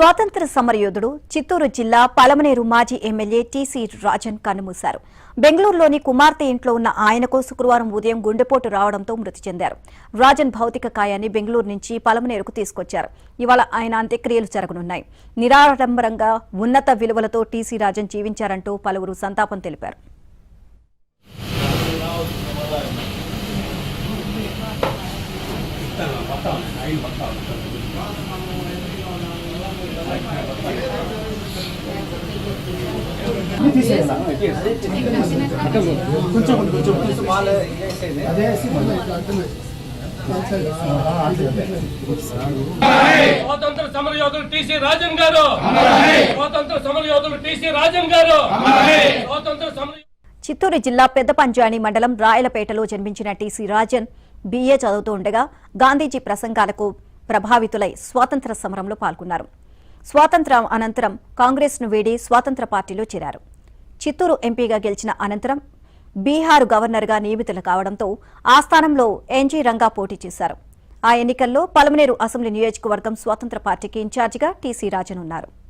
స్వాతంత్ర సమరయోధుడు చిత్తూరు జిల్లా పలమనేరు మాజీ ఎమ్మెల్యే టీసీ రాజన్ కన్నుమూశారు. బెంగళూరులోని కుమార్తె ఇంట్లో ఉన్న ఆయనకు శుక్రవారం ఉదయం గుండెపోటు రావడంతో మృతి చెందారు. రాజన్ భౌతిక కాయాన్ని బెంగళూరు నుంచి పలమనేరుకు తీసుకొచ్చారు. ఇవాళ ఆయన అంత్యక్రియలు జరగనున్నాయి. నిరాడంబరంగా ఉన్నత విలువలతో టీసీ రాజన్ జీవించారంటూ పలువురు సంతాపం తెలిపారు. స్వాతంత్ర సమరయోధులు టీసీ రాజన్ గారు, స్వాతంత్ర సమరయోధులు టీసీ రాజన్ గారు, స్వాతంత్ర సమర. చిత్తూరు జిల్లా పెద్ద పంజాని మండలం రాయలపేటలో జన్మించిన టీసీ రాజన్ బీఏ చదువుతూ ఉండగా గాంధీజీ ప్రసంగాలకు ప్రభావితులై స్వాతంత్ర సమరంలో పాల్గొన్నారు. స్వాతంత్ర్యం అనంతరం కాంగ్రెస్ను వీడి స్వాతంత్ర పార్టీలో చేరారు. చిత్తూరు ఎంపీగా గెలిచిన అనంతరం బీహారు గవర్నర్గా నియమితులు కావడంతో ఆ స్థానంలో ఎన్జీ రంగా పోటీ చేశారు. ఆ ఎన్నికల్లో పలమనేరు అసెంబ్లీ నియోజకవర్గం స్వాతంత్ర పార్టీకి ఇన్ఛార్జిగా టీసీ రాజన్ ఉన్నారు.